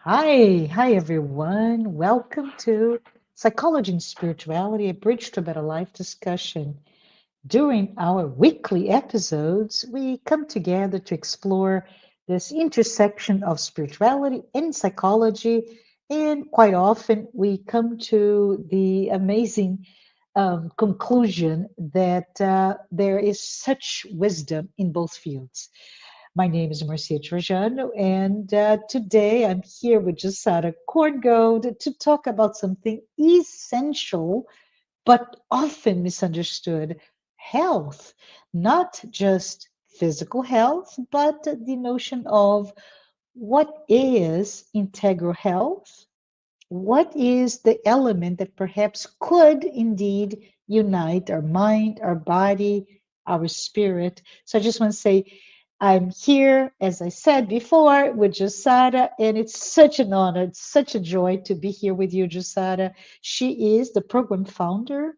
Hi everyone. Welcome to Psychology and Spirituality, a Bridge to a Better Life discussion. During our weekly episodes, we come together to explore this intersection of spirituality and psychology. And quite often, we come to the amazing conclusion that there is such wisdom in both fields. My name is Marcia Trajano, and today I'm here with Jussara Korngold to talk about something essential but often misunderstood: health. Not just physical health, but the notion of what is integral health, what is the element that perhaps could indeed unite our mind, our body, our spirit. So I just want to say I'm here, as I said before, with Jussara, and it's such an honor, it's such a joy to be here with you, Jussara. She is the program founder,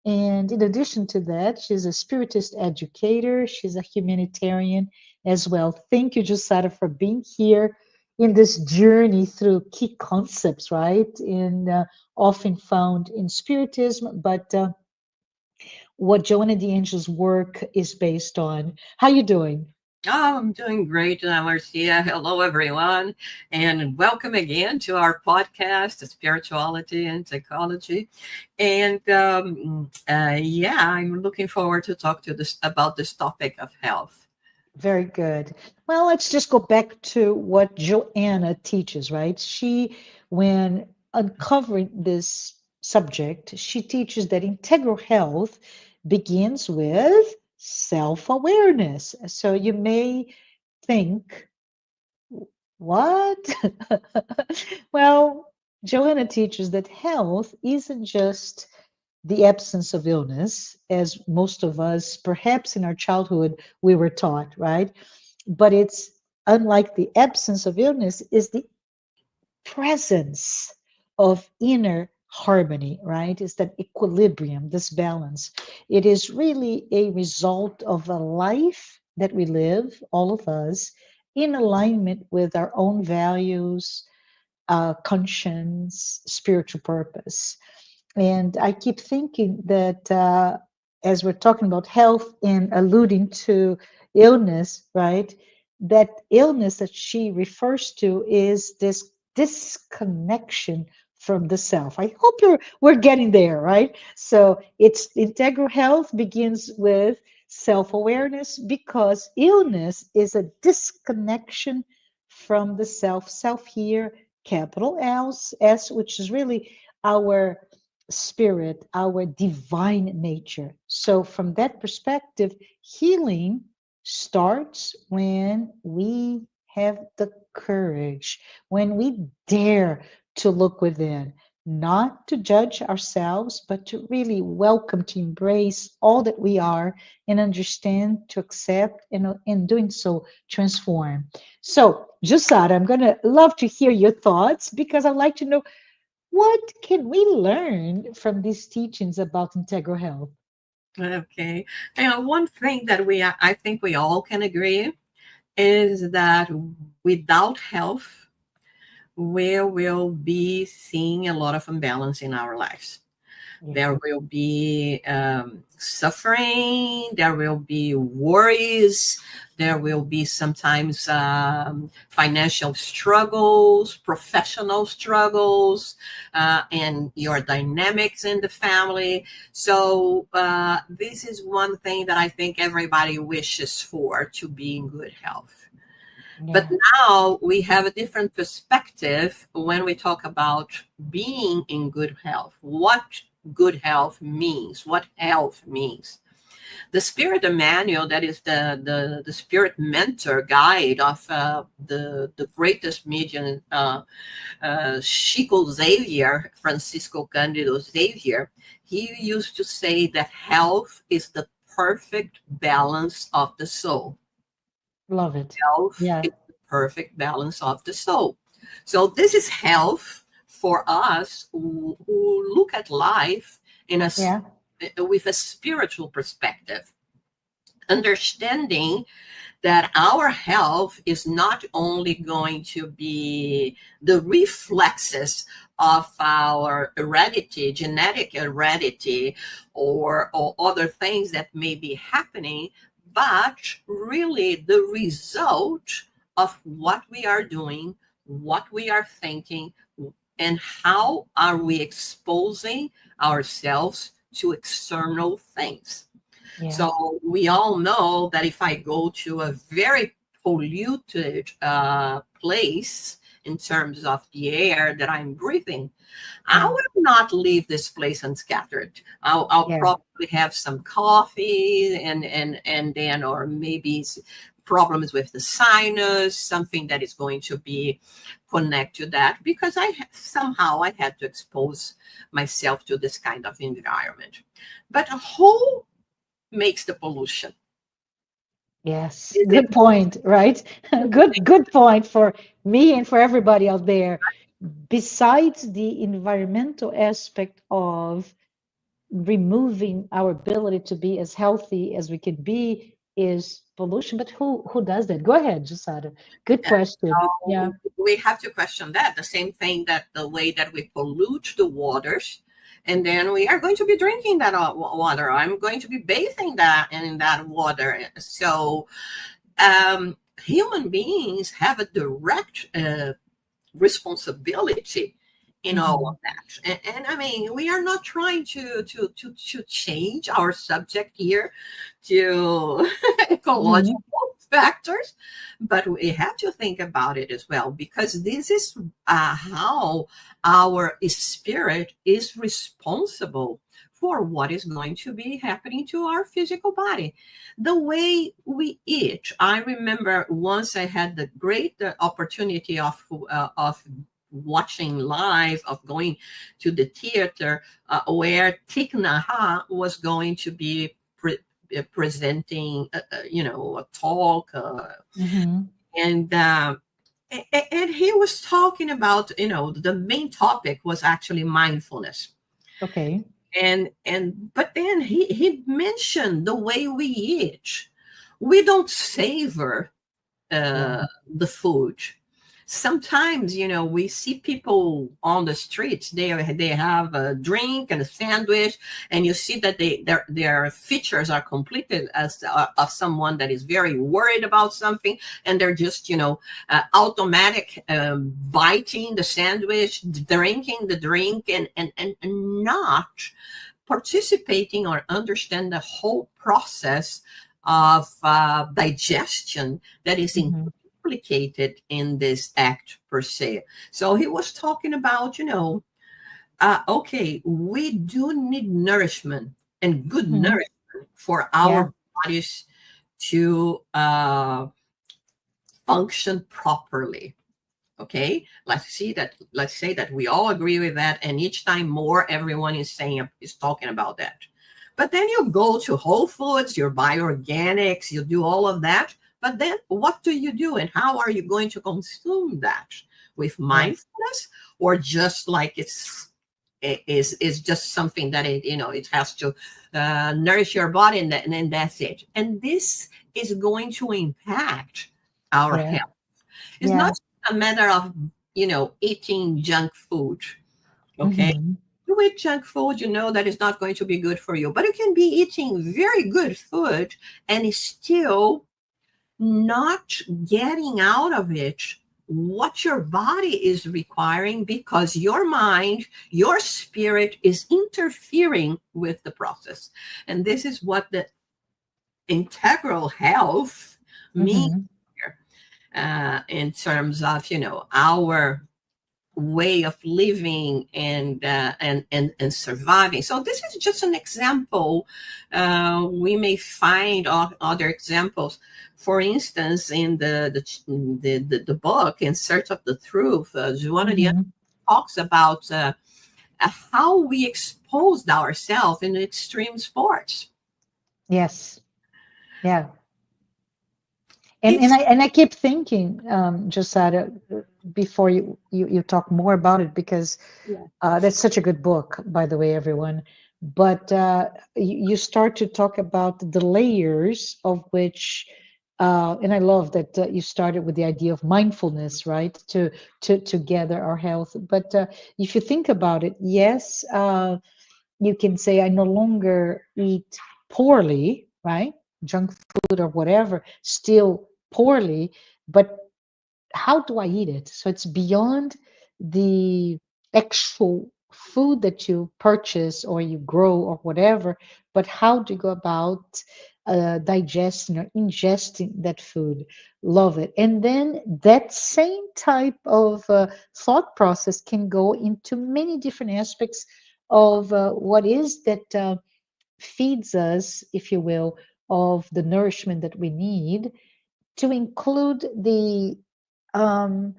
and in addition to that, she's a spiritist educator, she's a humanitarian as well. Thank you, Jussara, for being here in this journey through key concepts, right? In often found in spiritism, but what Joanna de Ângelis' work is based on. How you doing? Oh, I'm doing great, Marcia. Hello, everyone, and welcome again to our podcast, Spirituality and Psychology. And yeah, I'm looking forward to talk to this about this topic of health. Very good. Well, let's just go back to what Joanna teaches, right? She, when uncovering this subject, she teaches that integral health begins with self awareness. So you may think, what? Well, Joanna teaches that health isn't just the absence of illness, as most of us, perhaps in our childhood, we were taught, right? But it's unlike the absence of illness, is the presence of inner harmony, right? Is that equilibrium, this balance. It is really a result of a life that we live, all of us, in alignment with our own values, conscience, spiritual purpose. And I keep thinking that as we're talking about health and alluding to illness, right? That illness that she refers to is this disconnection from the self. I hope we're getting there, right? So it's integral health begins with self-awareness because illness is a disconnection from the self. Self here, capital S, which is really our spirit, our divine nature. So, from that perspective, healing starts when we have the courage, when we dare to look within, not to judge ourselves, but to really welcome, to embrace all that we are and understand, to accept, and in doing so, transform. So, Jussara, I'm going to love to hear your thoughts because I'd like to know what can we learn from these teachings about integral health? Okay, and one thing that I think we all can agree is that without health, we will be seeing a lot of imbalance in our lives. Yeah. There will be suffering, there will be worries, there will be sometimes financial struggles, professional struggles, and your dynamics in the family. So, this is one thing that I think everybody wishes for, to be in good health. But Yeah. now we have a different perspective when we talk about being in good health. What good health means, what health means. The Spirit Manual, that is the Spirit Mentor guide of the greatest medium, Chico Xavier, Francisco Cândido Xavier, he used to say that health is the perfect balance of the soul. Love it. Health Yeah. is the perfect balance of the soul. So this is health for us who look at life in with a spiritual perspective, understanding that our health is not only going to be the reflexes of our heredity, genetic heredity, or other things that may be happening, but really the result of what we are doing, what we are thinking, and how are we exposing ourselves to external things. Yeah. So we all know that if I go to a very polluted place in terms of the air that I'm breathing, I Yeah. will not leave this place unscattered. I'll Yeah. probably have some coffee and then, or maybe problems with the sinus, something that is going to be connect to that, because somehow I had to expose myself to this kind of environment. But who makes the pollution? Yes. Is it Good point, right? Good point for me and for everybody out there. Besides the environmental aspect of removing our ability to be as healthy as we could be is pollution, but who does that? Go ahead, Jussara. Good question. Yeah. we have to question that. The same thing that the way that we pollute the waters, and then we are going to be drinking that water. I'm going to be bathing that in that water. So human beings have a direct responsibility in all of Hmm. that. And I mean, we are not trying to change our subject here to ecological Hmm. factors, but we have to think about it as well, because this is how our spirit is responsible for what is going to be happening to our physical body. The way we eat. I remember once I had the great opportunity of watching live, of going to the theater where Thich Nhat Hanh was going to be presenting, a talk, Hmm. and and he was talking about, the main topic was actually mindfulness. Okay. And but then he mentioned the way we eat. We don't savor Yeah. the food. Sometimes, we see people on the streets. They have a drink and a sandwich, and you see that their features are completed as of someone that is very worried about something, and they're just, automatic, biting the sandwich, drinking the drink, and not participating or understand the whole process of digestion that is Hmm. implicated in this act per se. So he was talking about, okay, we do need nourishment and good Hmm. nourishment for Yeah. our bodies to function properly. Okay, let's say that we all agree with that, and each time more everyone is talking about that. But then you go to Whole Foods, you buy organics, you do all of that, but then what do you do, and how are you going to consume that? With Yeah. mindfulness, or just like is just something that it has to nourish your body, and then that's it. And this is going to impact our Yeah. health. It's not Yeah. a matter of, eating junk food. Okay. Hmm. You eat junk food, you know that it's not going to be good for you, but you can be eating very good food and still not getting out of it what your body is requiring, because your mind, your spirit is interfering with the process. And this is what the integral health means Hmm. here, in terms of, our way of living and surviving. So this is just an example. We may find other examples. For instance, in the book In Search of the Truth, Joanna de Ângelis Hmm. talks about how we exposed ourselves in extreme sports. Yes. Yeah. And It's I keep thinking, Josada, before you talk more about it, because yeah. that's such a good book, by the way, everyone. But you start to talk about the layers of which And I love that you started with the idea of mindfulness, right? To gather our health. But if you think about it, yes, you can say I no longer eat poorly, right? Junk food or whatever, still poorly, but how do I eat it? So it's beyond the actual food that you purchase or you grow or whatever, but how do you go about digesting or ingesting that food? Love it. And then that same type of thought process can go into many different aspects of what is that feeds us, if you will, of the nourishment that we need, to include um,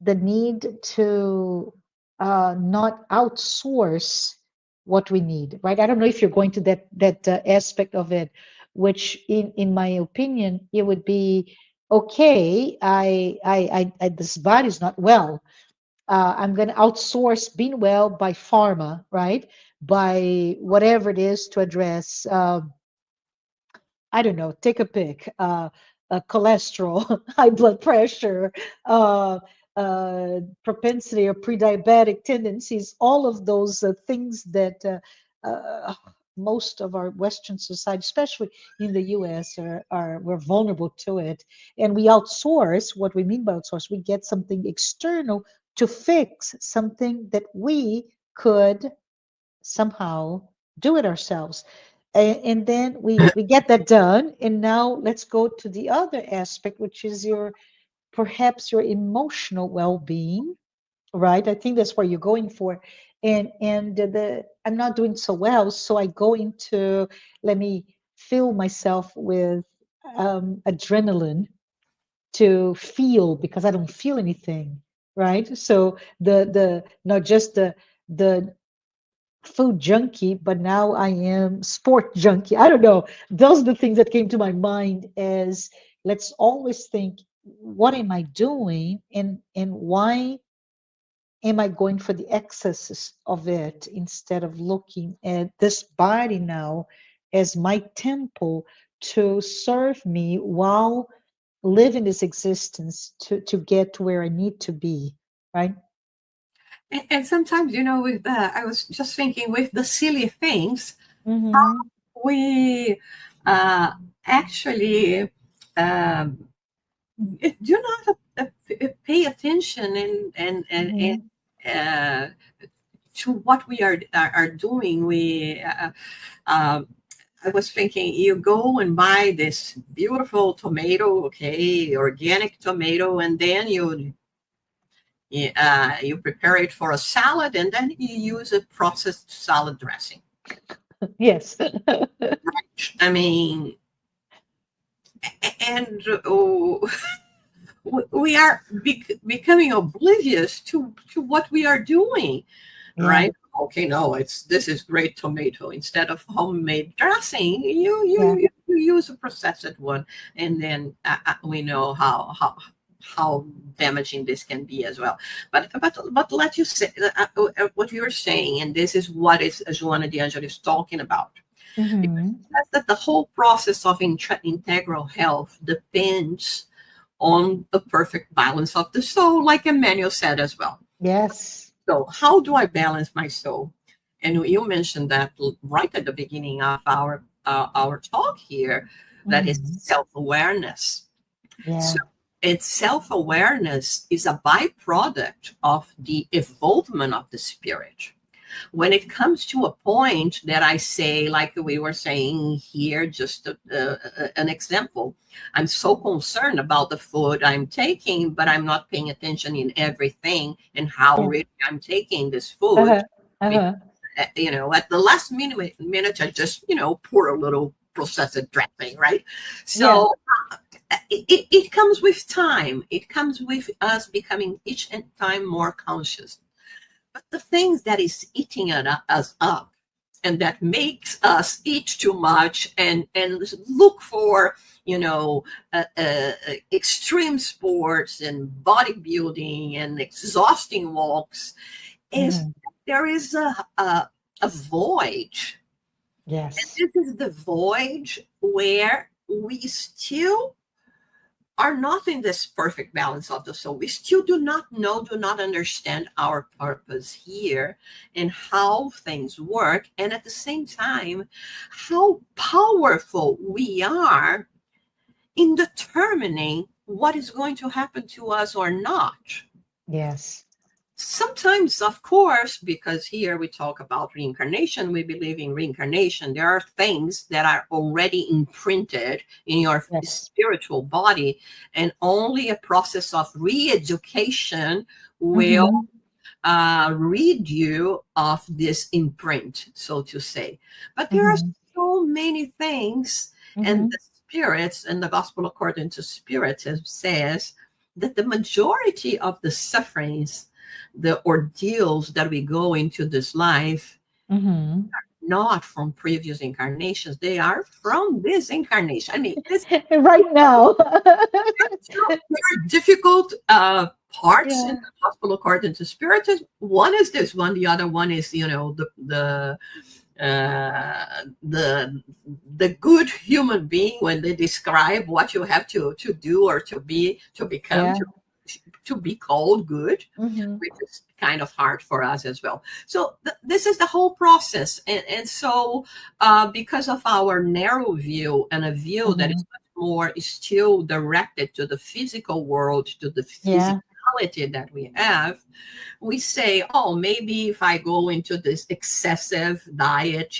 the need to not outsource what we need, right? I don't know if you're going to that aspect of it, which in my opinion, it would be okay. This body's not well. I'm going to outsource being well by pharma, right? By whatever it is to address. I don't know, take a pick, cholesterol, high blood pressure, uh, propensity or pre-diabetic tendencies, all of those things that most of our Western society, especially in the US, we're vulnerable to it. And we outsource. What we mean by outsource, we get something external to fix something that we could somehow do it ourselves. And then we get that done. And now let's go to the other aspect, which is your perhaps your emotional well-being, right? I think that's where you're going for. And the I'm not doing so well, so I go into, let me fill myself with adrenaline to feel, because I don't feel anything, right? So the not just the food junkie, but now I am sport junkie. I don't know. Those are the things that came to my mind as, let's always think, what am I doing, and why am I going for the excesses of it, instead of looking at this body now as my temple to serve me while living this existence to get to where I need to be, right? And sometimes, with I was just thinking with the silly things, Mm-hmm. we uh, actually um, do not pay attention and Mm-hmm. uh, to what we are doing. Uh, I was thinking, you go and buy this beautiful tomato, okay, organic tomato, and then you prepare it for a salad, and then you use a processed salad dressing. Yes. I mean, and we are becoming oblivious to what we are doing, Yeah. right? Okay, no, this is great tomato. Instead of homemade dressing, Yeah. you use a processed one, and then we know how damaging this can be as well. But let you say what you're saying, and this is what is Joanna de Ângelis talking about, because Mm-hmm. it says that the whole process of integral health depends on the perfect balance of the soul, like Emmanuel said as well. Yes. So, how do I balance my soul? And you mentioned that right at the beginning of our talk here, that is Mm-hmm. self awareness. So, Yeah. it's self awareness is a byproduct of the evolvement of the spirit. When it comes to a point that I say, like we were saying here, just an example, I'm so concerned about the food I'm taking, but I'm not paying attention in everything and how Yeah. really I'm taking this food. Uh-huh. Because, Uh-huh. at the last minute, I just, pour a little processed dressing, right? Yeah. So it comes with time. It comes with us becoming each time more conscious. But the things that is eating us up and that makes us eat too much and look for extreme sports and bodybuilding and exhausting walks is Mm-hmm. there is a void. And Yes. this is the void where we still are not in this perfect balance of the soul. We still do not know, do not understand our purpose here and how things work. And at the same time, how powerful we are in determining what is going to happen to us or not. Yes. Sometimes, of course, because here we talk about reincarnation, we believe in reincarnation. There are things that are already imprinted in your Yes. spiritual body, and only a process of re education will Mm-hmm. rid you of this imprint, so to say. But there are Mm-hmm. so many things, and Mm-hmm. the spirits and the gospel according to spiritism says that the majority of the sufferings, the ordeals that we go into this life, Mm-hmm. not from previous incarnations, they are from this incarnation. I mean, this Right now. there are difficult parts in Yeah. the gospel according to spiritism. One is this one, the other one is, the the good human being, when they describe what you have to do or to be, to become, Yeah. to be called good, Mm-hmm. which is kind of hard for us as well. So this is the whole process, and so because of our narrow view and a view that Mm-hmm. is much more still directed to the physical world, to the Yeah. physicality that we have, we say, oh, maybe if I go into this excessive diet,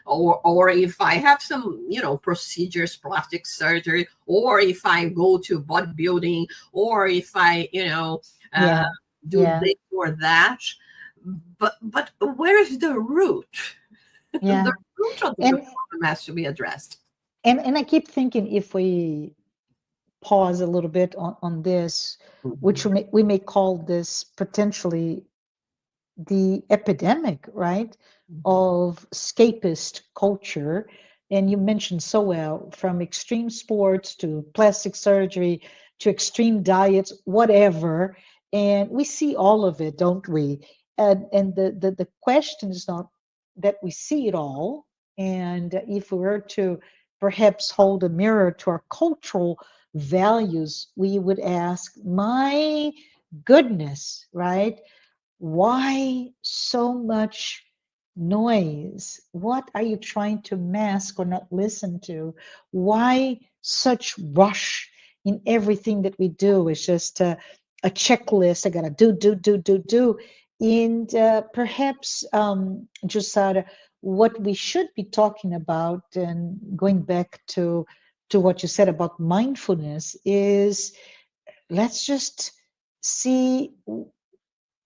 or if I have some, procedures, plastic surgery, or if I go to bodybuilding, or if I, uh, Yeah. do Yeah. this or that. But where is the root? The Yeah. root of the And problem has to be addressed. and I keep thinking if we pause a little bit on this, which Mhm. we may call this potentially the epidemic, right, of escapist culture. And you mentioned so well, from extreme sports to plastic surgery to extreme diets, whatever. And we see all of it, don't we? And the question is not that we see it all. And if we were to perhaps hold a mirror to our cultural values, we would ask, my goodness, right? Why so much noise? What are you trying to mask or not listen to? Why such rush in everything that we do? It's just a checklist. I gotta do. And perhaps, Jussara, what we should be talking about, and going back to what you said about mindfulness, is let's just see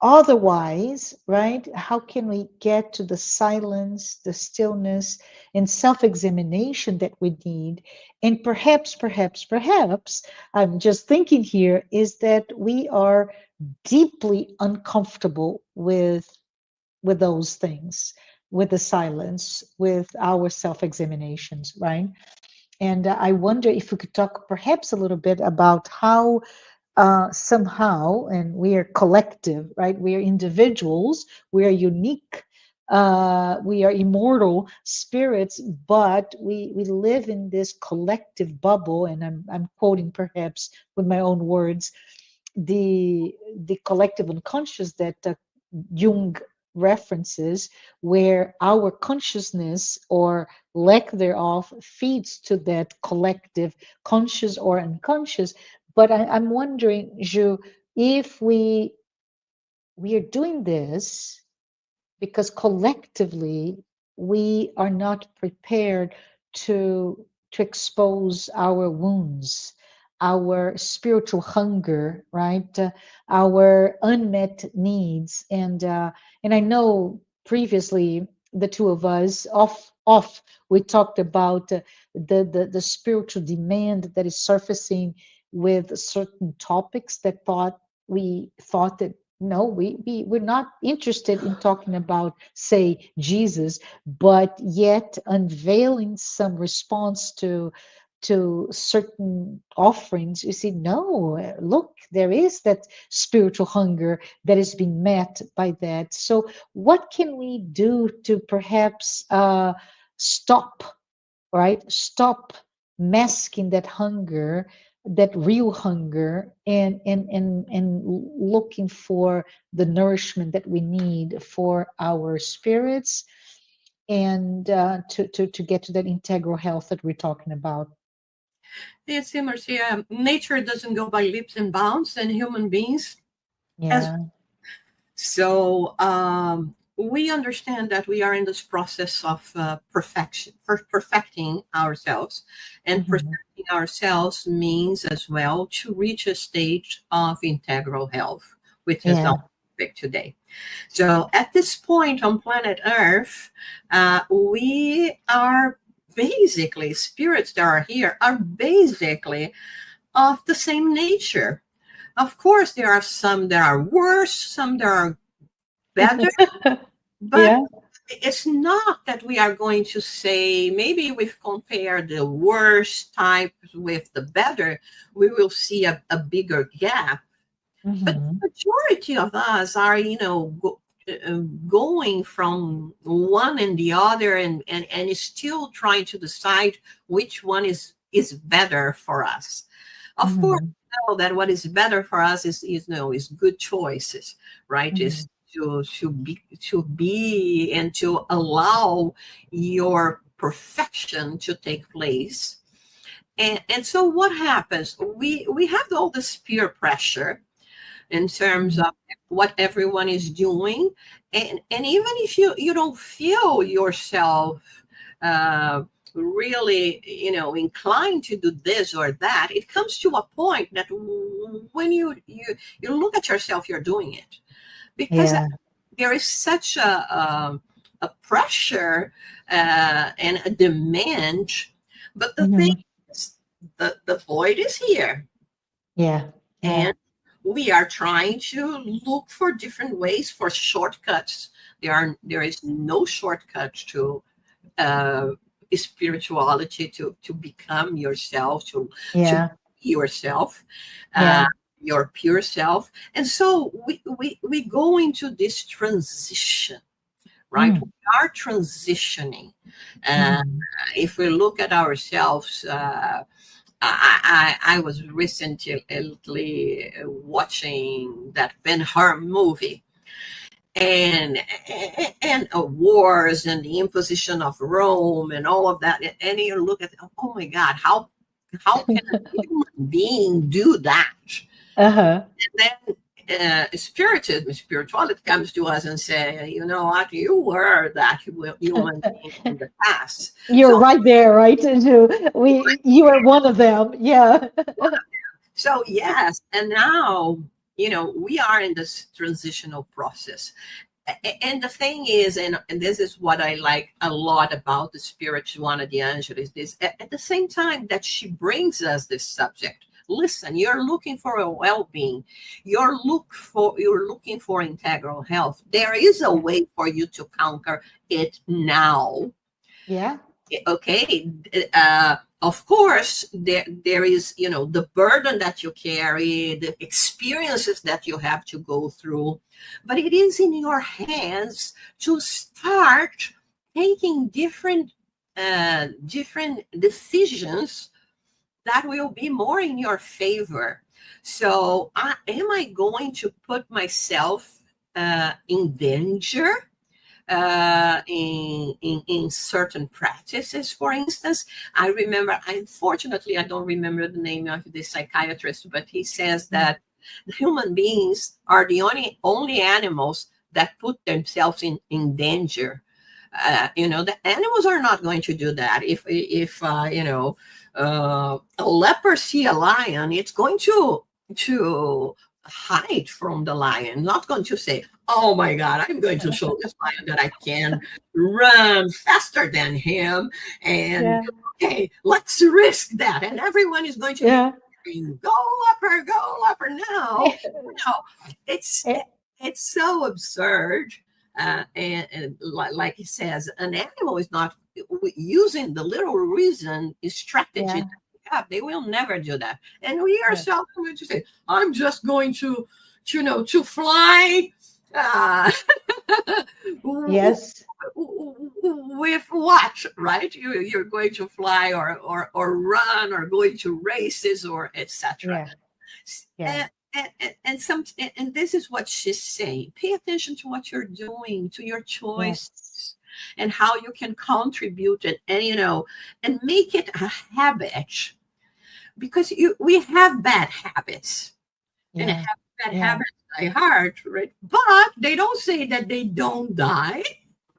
otherwise, right? How can we get to the silence, the stillness, and self examination that we need? And perhaps, I'm just thinking here, is that we are deeply uncomfortable with those things, with the silence, with our self examinations, right? And I wonder if we could talk perhaps a little bit about how somehow, and we are collective, right? We are individuals, we are unique, we are immortal spirits, but we live in this collective bubble. And I'm quoting perhaps with my own words the collective unconscious that Jung references, where our consciousness or lack thereof feeds to that collective conscious or unconscious. But I'm wondering, Ju, if we are doing this because collectively we are not prepared to expose our wounds, our spiritual hunger, right? Our unmet needs. And I know previously the two of us off we talked about the spiritual demand that is surfacing with certain topics that we thought that no, we're not interested in talking about, say, Jesus, but yet unveiling some response to certain offerings. You see, no, look, there is that spiritual hunger that is being met by that. So what can we do to perhaps stop, right? Stop masking that hunger that real hunger and looking for the nourishment that we need for our spirits and to get to that integral health that we're talking about. You see, Marcia, nature doesn't go by leaps and bounds, and human beings as Yeah. so. We understand that we are in this process of perfection, for perfecting ourselves, and Hmm. perfecting ourselves means as well to reach a stage of integral health, which is our Yeah. topic today. So, at this point on planet Earth, we are basically spirits that are here are basically of the same nature. Of course, there are some that are worse, some that are better, but Yeah. it's not that we are going to say, maybe if we compare the worst type with the better, we will see a bigger gap. But Hmm. the majority of us are, going from one and the other, and is still trying to decide which one is better for us. Of course, Hmm. we know that what is better for us is good choices, right? Hmm. Is to be and to allow your perfection to take place. And so what happens? We have all this peer pressure in terms Hmm. of what everyone is doing, and even if you don't feel yourself uh, really inclined to do this or that, it comes to a point that when you look at yourself, you're doing it because Yeah. there is such a pressure and a demand. But the thing Hmm. is, the void is here, Yeah. Yeah. and we are trying to look for different ways for shortcuts. There is no shortcut to uh, spirituality, to become yourself, to Yeah. be yourself, uh, Yeah. your pure self. And so we go into this transition, right? We Mm. are transitioning. uh, Hmm. if we look at ourselves, I was recently watching that Ben Hur movie, and wars and the imposition of Rome and all of that, and you look at, oh my God, how can a human being do that? Uh-huh. And then spiritism, spirituality comes to us and say, you know what, you were that human being in the past. You're So right there, right? You are one of them. Yeah. So yes, and now we are in this transitional process. And the thing is, and this is what I like a lot about the spirit Joanna de Ângelis, is at the same time that she brings us this subject. Listen, you're looking for a well-being. You're looking for integral health. There is a Yeah. way for you to conquer it now. Yeah. Okay. Of course, there is the burden that you carry, the experiences that you have to go through, but it is in your hands to start taking different decisions that will be more in your favor. So am I going to put myself in danger in certain practices? For instance, I remember, unfortunately, I don't remember the name of the psychiatrist, but he says Mm. that human beings are the only animals that put themselves in danger. The animals are not going to do that. If a leopard see a lion, it's going to hide from the lion, not going to say, oh my God, I'm going to show this lion that I can run faster than him. And Yeah. okay, let's risk that. And everyone is going to be Yeah. saying, go leopard now. It's Eh, it's so absurd. And like he says, an animal is not using the little reason strategy yeah. that we have. They will never do that. And we Yeah. ourselves are going to say, I'm just going to fly. Uh, Yes. With what, right? You're going to fly or run or going to races or etc. Yeah. Yeah. And this is what she's saying. Pay attention to what you're doing, to your Yes. choices, and how you can contribute it, and and make it a habit, because we have bad habits, and Yeah. have bad Yeah. habits die hard, right? But they don't say that they don't die.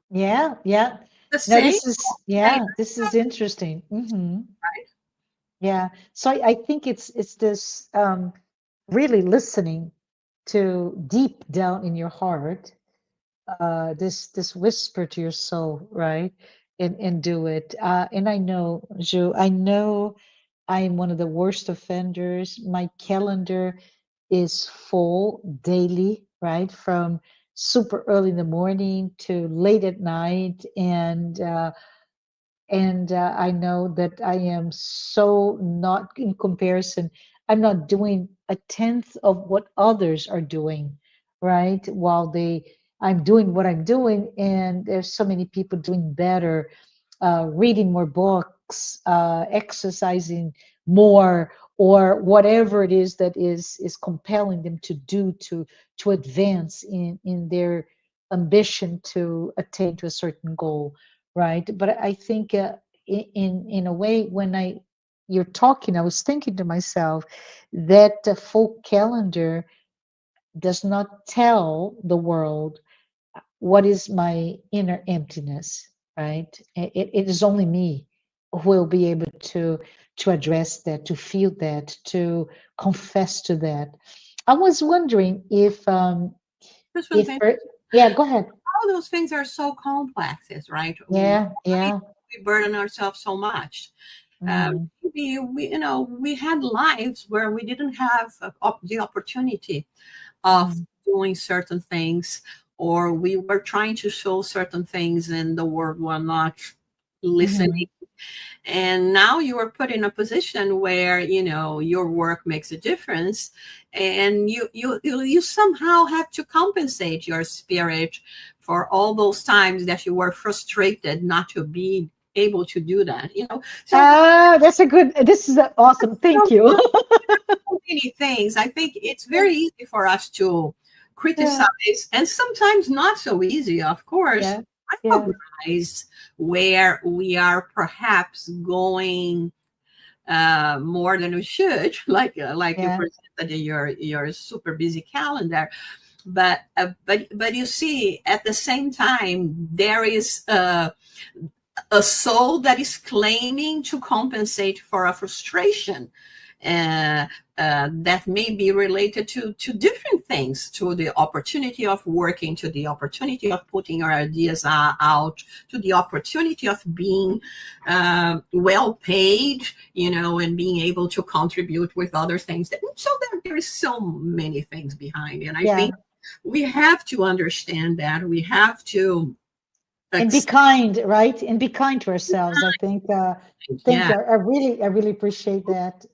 Yeah. Yeah. The No, same, this is, they yeah, this is interesting. right? Yeah. So I think it's this really listening to deep down in your heart, this whisper to your soul, right? And do it. And I know, Ju, I know I'm one of the worst offenders. My calendar is full daily, right? From super early in the morning to late at night. And I know that I am so not in comparison. I'm not doing a tenth of what others are doing, right? I'm doing what I'm doing, and there's so many people doing better, reading more books, exercising more, or whatever it is that is compelling them to do to advance in their ambition to attain to a certain goal, right? But I think in a way, when you're talking, I was thinking to myself that the full calendar does not tell the world what is my inner emptiness, right? It is only me who will be able to address that, to feel that, to confess to that. I was wondering This one if thing, yeah, go ahead. all those things are so complex, right? Yeah, Why yeah. we burden ourselves so much? Mm, Maybe we had lives where we didn't have the opportunity of mm, doing certain things, or we were trying to show certain things and the world were not listening. mhm. And now you are put in a position where your work makes a difference, and you somehow have to compensate your spirit for all those times that you were frustrated not to be able to do that. So That's a good. This is awesome. Thank you. so many things. I think it's very easy for us to Yeah, criticize, and sometimes not so easy, of course. yeah, yeah, Recognize where we are perhaps going more than we should, like you yeah, presented in your super busy calendar. But you see, at the same time, there is a soul that is claiming to compensate for a frustration uh, that may be related to different things, to the opportunity of working, to the opportunity of putting our ideas out, to the opportunity of being well paid, and being able to contribute with other things. So there is so many things behind, and I yeah. think we have to understand that. We have to And be accept. kind, right? And be kind to ourselves. I think. Thank Yeah, you. I really appreciate that.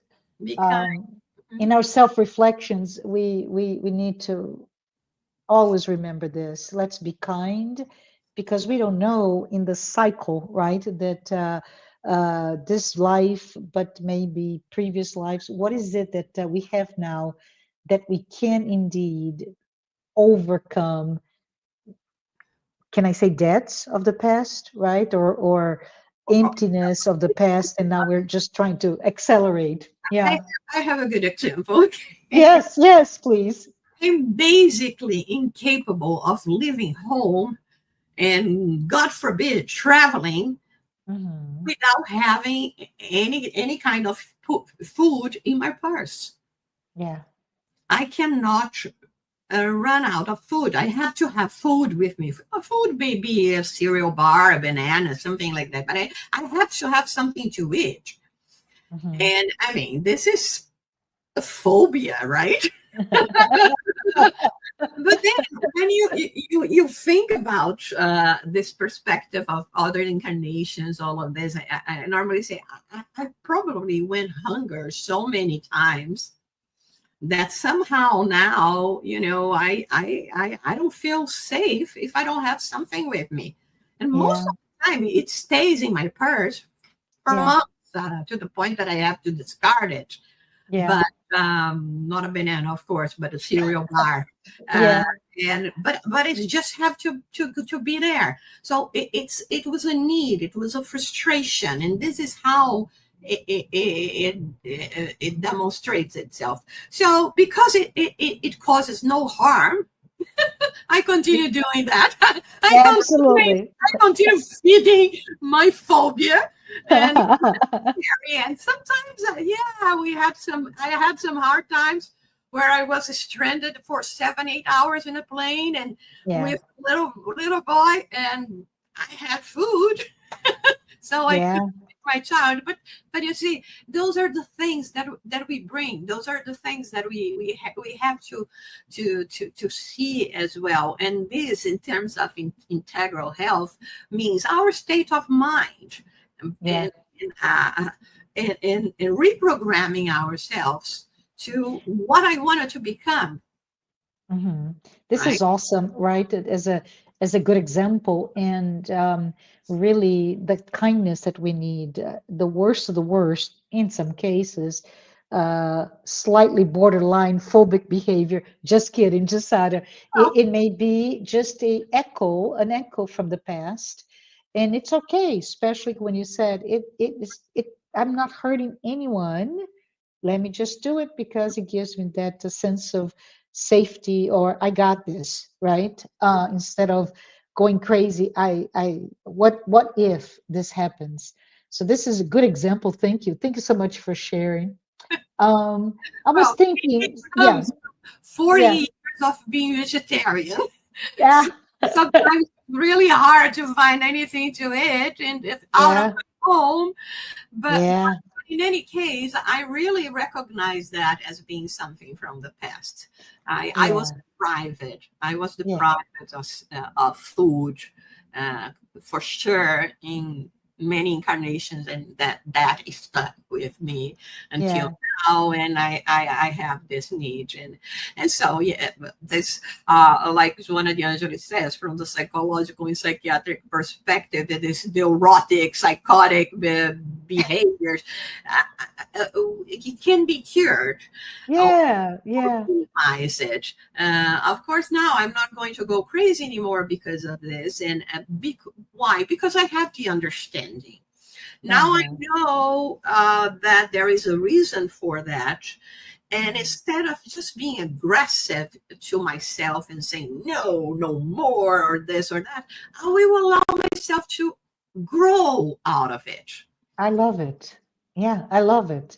because Um, in our self reflections, we need to always remember this. Let's be kind, because we don't know in the cycle, right? That this life, but maybe previous lives. What is it that we have now that we can indeed overcome? Can I say debts of the past, right? Or emptiness of the past, and now we're just trying to accelerate. I, Yeah. I have a good example. Yes, yes, please. I'm basically incapable of leaving home and, God forbid, traveling Hmm. without having any kind of food in my purse. Yeah, I cannot run out of food. I have to have food with me. Food may be a cereal bar, a banana, something like that, but I have to have something to eat. hmm. And I mean, this is a phobia, right? But then when you think about this perspective of other incarnations, all of this, I normally say I probably went hunger so many times that somehow now, I don't feel safe if I don't have something with me. And most Yeah. of the time, it stays in my purse for Yeah. months, to the point that I have to discard it. Yeah. But not a banana, of course, but a cereal bar. Uh, Yeah. but it just have to be there. So it was a need, it was a frustration, and this is how it demonstrates itself. So because it causes no harm, I continue doing that. Absolutely. I continue feeding my phobia, and and sometimes, yeah, I had some hard times where I was stranded for 7, 8 hours in a plane and Yeah. with little boy, and I had food, so I could Yeah. feed my child. But you see, those are the things that we bring. Those are the things that we have to see as well. And this, in terms of integral health, means our state of mind. Yeah. And uh, and reprogramming ourselves to what I wanted to become, Mhm. This right? is awesome, right? As a good example, and really the kindness that we need. The worst of the worst, in some cases, slightly borderline phobic behavior. Just kidding, Jussara. Well, It may be just an echo from the past, and it's okay. Especially when you said it. It is it. I'm not hurting anyone. Let me just do it because it gives me that sense of safety, or I got this, right? Instead of going crazy, what if this happens? So this is a good example. Thank you so much for sharing. I was well, it thinking, yeah. comes 40 Yeah. years of being vegetarian. Yeah. Sometimes really hard to find anything to eat and it's out of Yeah. my home. But Yeah. in any case, I really recognize that as being something from the past. I was Yeah. deprived. I was Yeah. deprived of food, uh, for sure, in many incarnations, and that is stuck with me until Yeah. now. And I have this need, and so yeah, this like Joanna de Ângelis says, from the psychological and psychiatric perspective, that this neurotic, psychotic behaviors, it can be cured or Yeah. Yeah. minimize it. Of course, now I'm not going to go crazy anymore because of this. And why? Because I have the understanding. Now I Uh-huh. know that there is a reason for that. And Mhm. instead of just being aggressive to myself and saying, no, no more, or this or that, I will allow myself to grow out of it. I love it. Yeah, I love it.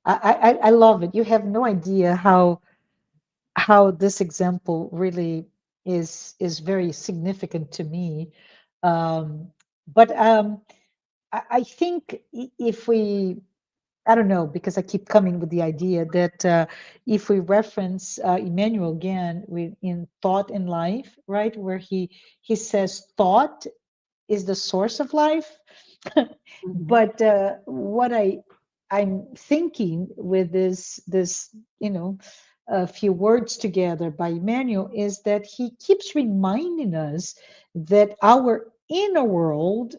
I love it. You have no idea how this example really is very significant to me. But I think if we, I don't know, because I keep coming with the idea that if we reference Emmanuel again in Thought in Life, right, where he says thought is the source of life. Mhm. But what I'm thinking with this a few words together by Emmanuel is that he keeps reminding us that our inner world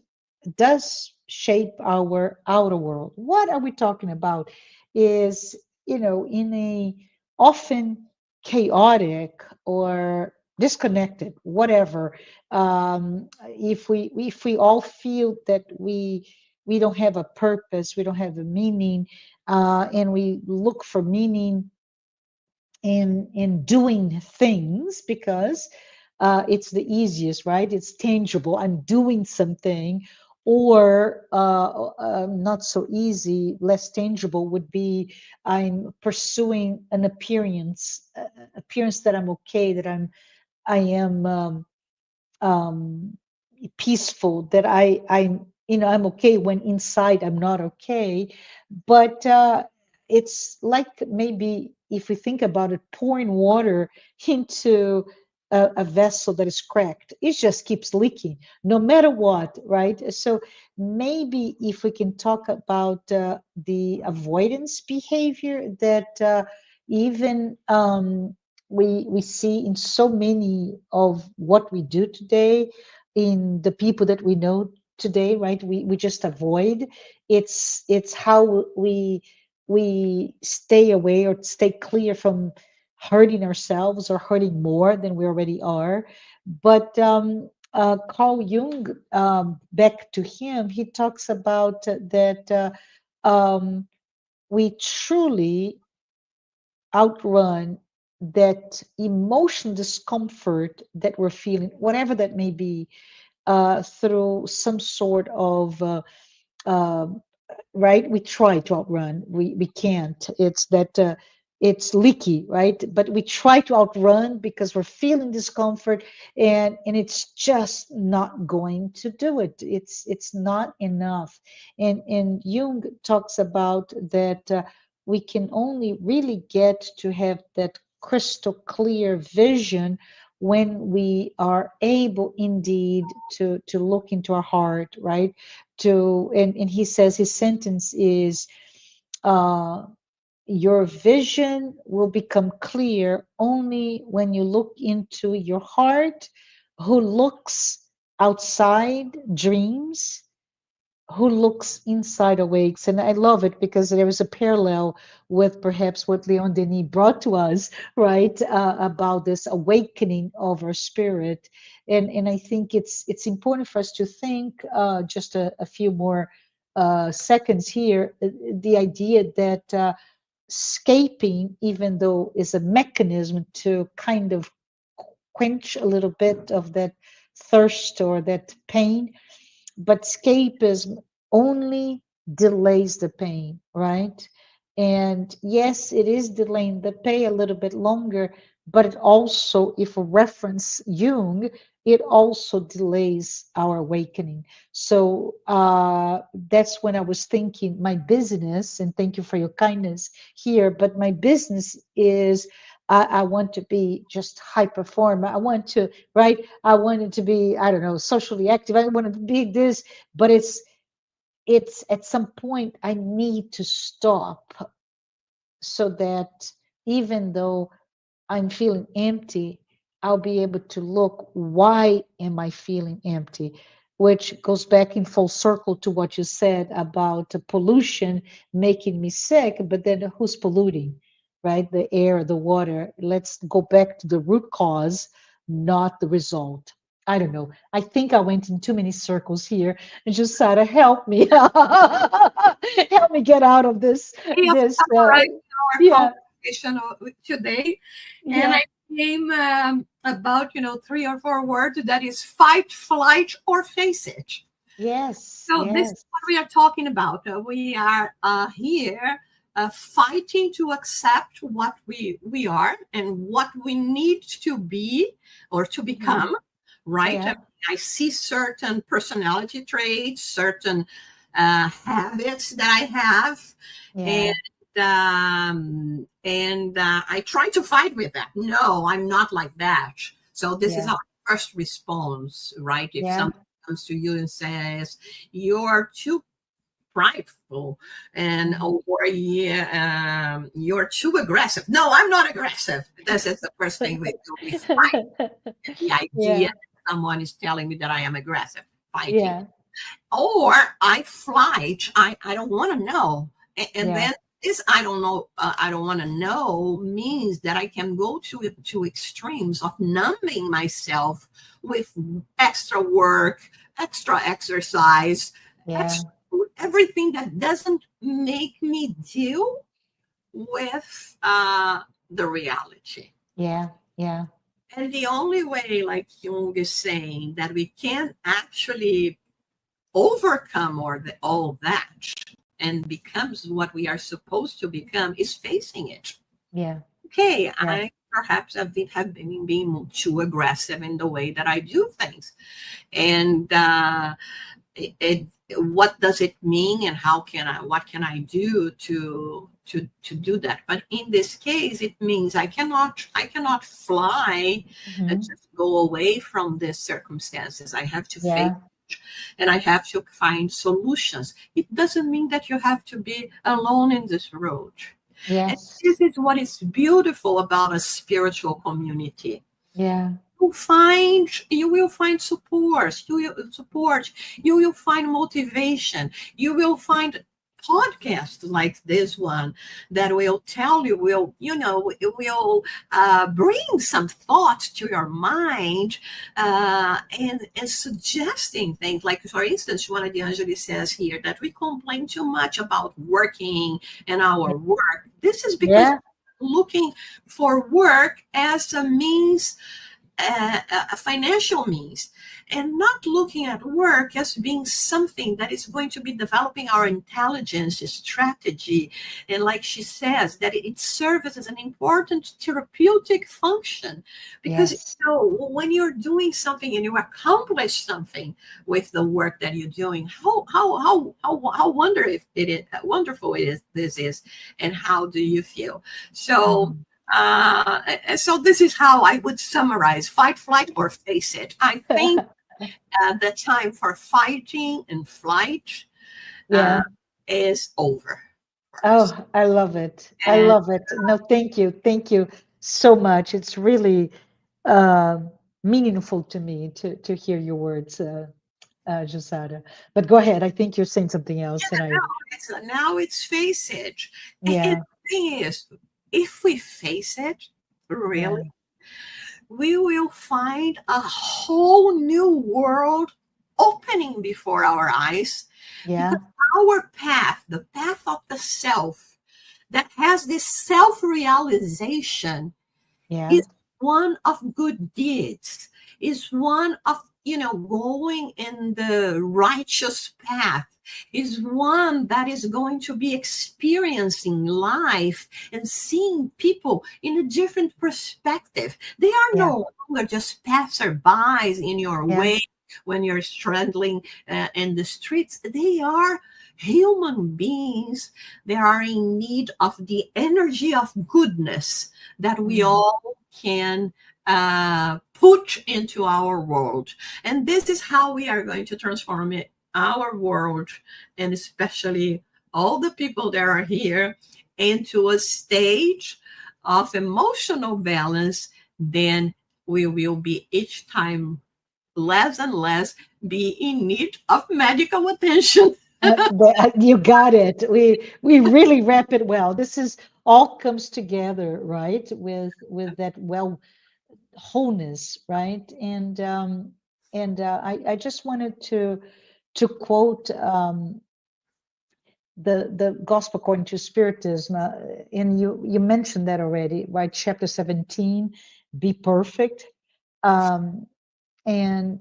does shape our outer world. What are we talking about? Is, in a often chaotic or disconnected, whatever. If we all feel that we don't have a purpose, we don't have a meaning, and we look for meaning in doing things because it's the easiest, right? It's tangible. I'm doing something. Or not so easy, less tangible would be I'm pursuing an appearance that I'm okay, that I am um, peaceful, that I'm okay when inside I'm not okay. But it's like, maybe if we think about it, pouring water into a vessel that is cracked, it just keeps leaking no matter what, right? So maybe if we can talk about the avoidance behavior that even we see in so many of what we do today, in the people that we know today, right? We just avoid. It's how we stay away or stay clear from hurting ourselves or hurting more than we already are. But Carl Jung, back to him, he talks about that we truly outrun that emotion discomfort that we're feeling, whatever that may be, through some sort of uh, right, we try to outrun, we can't. It's that it's leaky, right? But we try to outrun because we're feeling discomfort, and it's just not going to do it. It's not enough. And Jung talks about that we can only really get to have that crystal clear vision when we are able indeed to look into our heart, right? To and he says his sentence is uh your vision will become clear only when you look into your heart, who looks outside dreams, who looks inside awakes. And I love it because there is a parallel with perhaps what Leon Denis brought to us, right? About this awakening of our spirit. And I think it's important for us to think just a few more seconds here, the idea that escaping, even though is a mechanism to kind of quench a little bit of that thirst or that pain, but escapism only delays the pain, right? And yes, it is delaying the pain a little bit longer, but it also, if we reference Jung, it also delays our awakening. So that's when I was thinking my business, and thank you for your kindness here, but my business is I want to be just high performer. I want to, right? I wanted to be, I don't know, socially active. I want to be this, but it's at some point I need to stop so that even though I'm feeling empty, I'll be able to look, why am I feeling empty? Which goes back in full circle to what you said about the pollution making me sick, but then who's polluting, right? The air, the water. Let's go back to the root cause, not the result. I don't know. I think I went in too many circles here and just try to help me, help me get out of this. We have This, summarized our yeah, conversation today, and yeah, I came about 3 or 4 words that is fight, flight, or face it. yes, So this is yes. what we are talking about. We are here fighting to accept what we are and what we need to be or to Mhm. become, right? Yeah, I see certain personality traits, certain habits that I have, yeah, and I try to fight with that. No, I'm not like that. So this is yeah, our first response, right? If yeah, somebody comes to you and says you're too prideful and mhm, you're too aggressive. No, I'm not aggressive. This is the first thing we do. We fight the idea yeah, that someone is telling me that I am aggressive, fighting. yeah, Or I flight. I don't want to know. And yeah, then this I don't know, I don't want to know means that I can go to extremes of numbing myself with extra work, extra exercise, yeah, extra everything that doesn't make me deal with the reality. yeah, yeah, And the only way, like Jung is saying, that we can actually overcome all that and becomes what we are supposed to become is facing it. yeah, Okay, yeah, I perhaps have been being too aggressive in the way that I do things, and it what does it mean, and what can I do to do that? But in this case, it means I cannot fly and mhm, just go away from these circumstances. I have to face yeah, and I have to find solutions. It doesn't mean that you have to be alone in this road. And Yes. this is what is beautiful about a spiritual community. Yeah. You will find support. You will find motivation. You will find podcasts like this one that will tell you, will bring some thoughts to your mind, and suggesting things. Like, for instance, Joanna de Ângelis says here that we complain too much about working and our work. This is because Yeah. we're looking for work as a means, a financial means, and not looking at work as being something that is going to be developing our intelligence, strategy, and, like she says, that it serves as an important therapeutic function. Because, Yes. when you're doing something and you accomplish something with the work that you're doing, how wonderful it is, this is, and how do you feel? So, Mhm. so this is how I would summarize: fight, flight, or face it. I think the time for fighting and flight uh, Yeah. is over for us. Oh, I love it. I And love it. No, thank you. Thank you so much. It's really uh, meaningful to me to hear your words, Jussara. But go ahead. I think you're saying something else, and I now it's face it. And yeah, the thing is, if we face it, really, yeah, we will find a whole new world opening before our eyes, yeah, because our path, the path of the self, that has this self realization, yeah, is one of good deeds, is one of, going in the righteous path, is one that is going to be experiencing life and seeing people in a different perspective. They are yeah, no longer just passerbys in your yeah, way when you're struggling in the streets. They are human beings. They are in need of the energy of goodness that we mm, all can put into our world. And this is how we are going to transform it, our world, and especially all the people that are here, into a stage of emotional balance. Then we will be each time less and less be in need of medical attention. you got it. We really wrap it well. This is all comes together, right? With that well wholeness, right? And I just wanted to quote the gospel according to Spiritism, and you mentioned that already, right? Chapter 17, be perfect. Um, and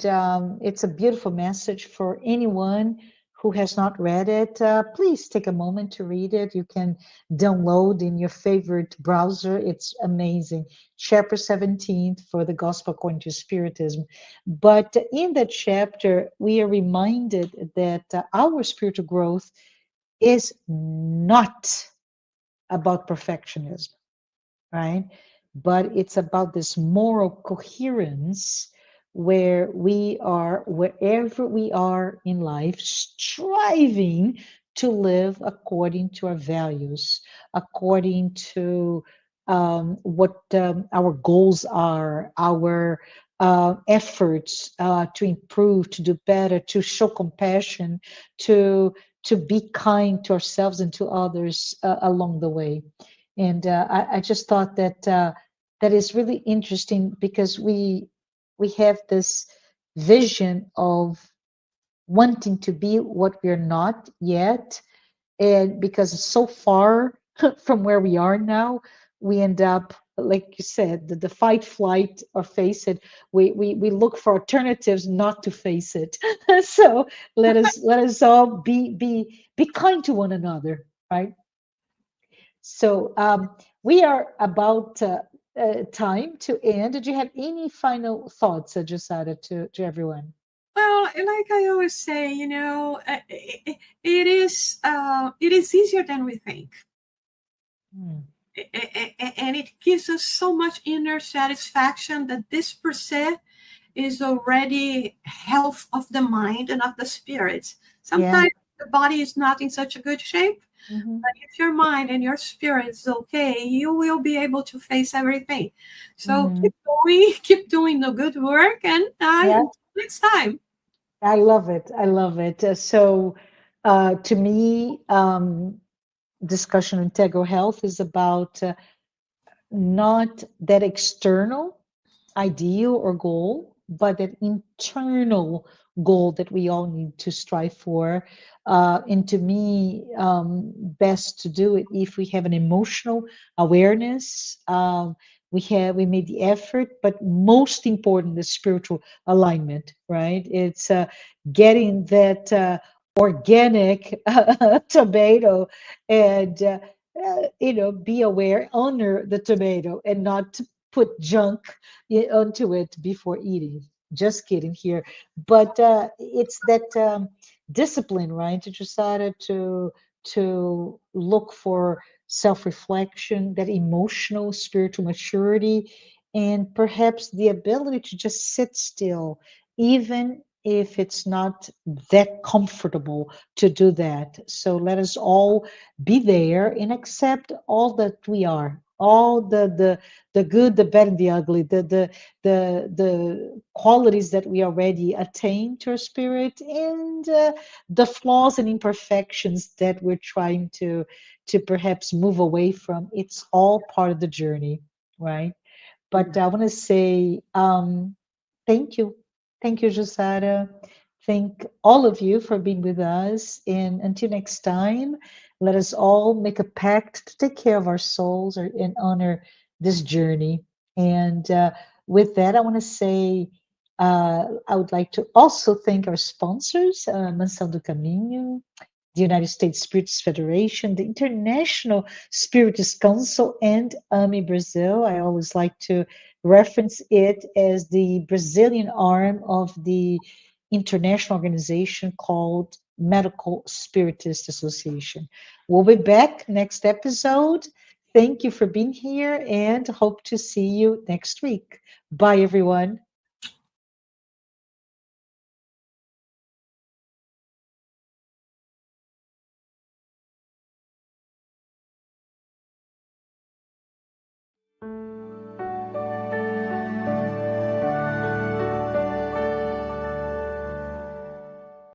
it's a beautiful message for anyone who has not read it. Please take a moment to read it. You can download in your favorite browser. It's amazing. Chapter 17 for the Gospel according to Spiritism. But in that chapter, we are reminded that our spiritual growth is not about perfectionism, right? But it's about this moral coherence where we are, wherever we are in life, striving to live according to our values, according to what our goals are, our efforts to improve, to do better, to show compassion, to be kind to ourselves and to others along the way. And I just thought that that is really interesting because we have this vision of wanting to be what we're not yet, and because it's so far from where we are now, we end up, like you said, the fight, flight, or face it. We look for alternatives not to face it. So let us all be kind to one another, right? So we are about time to end. Did you have any final thoughts, Jusada, to everyone? Well, like I always say, it is easier than we think. Hmm. And it gives us so much inner satisfaction that this per se is already health of the mind and of the spirit. Yeah, Sometimes the body is not in such a good shape, Hmm. But if your mind and your spirit is okay, you will be able to face everything. So Hmm. keep going, keep doing the good work, and Yeah, until next time. I love it. I love it. To me, discussion on integral health is about not that external ideal or goal, but an internal goal that we all need to strive for. And to me, best to do it if we have an emotional awareness. We made the effort, but most important, the spiritual alignment. Right? It's getting that organic tomato and. Be aware, honor the tomato, and not put junk onto it before eating. Just kidding here, but it's that discipline, right? To decided to look for self-reflection, that emotional, spiritual maturity, and perhaps the ability to just sit still, even if it's not that comfortable to do that. So let us all be there and accept all that we are, all the good, the bad, and the ugly, the qualities that we already attain to our spirit, and the flaws and imperfections that we're trying to perhaps move away from. It's all part of the journey, right? But I want to say thank you. Thank you, Jussara. Thank all of you for being with us. And until next time, let us all make a pact to take care of our souls and honor this journey. And with that, I want to say I would like to also thank our sponsors, Mansão do Caminho, the United States Spiritist Federation, the International Spiritist Council, and AMI Brazil. I always like to reference it as the Brazilian arm of the international organization called Medical Spiritist Association. We'll be back next episode. Thank you for being here and hope to see you next week. Bye, everyone.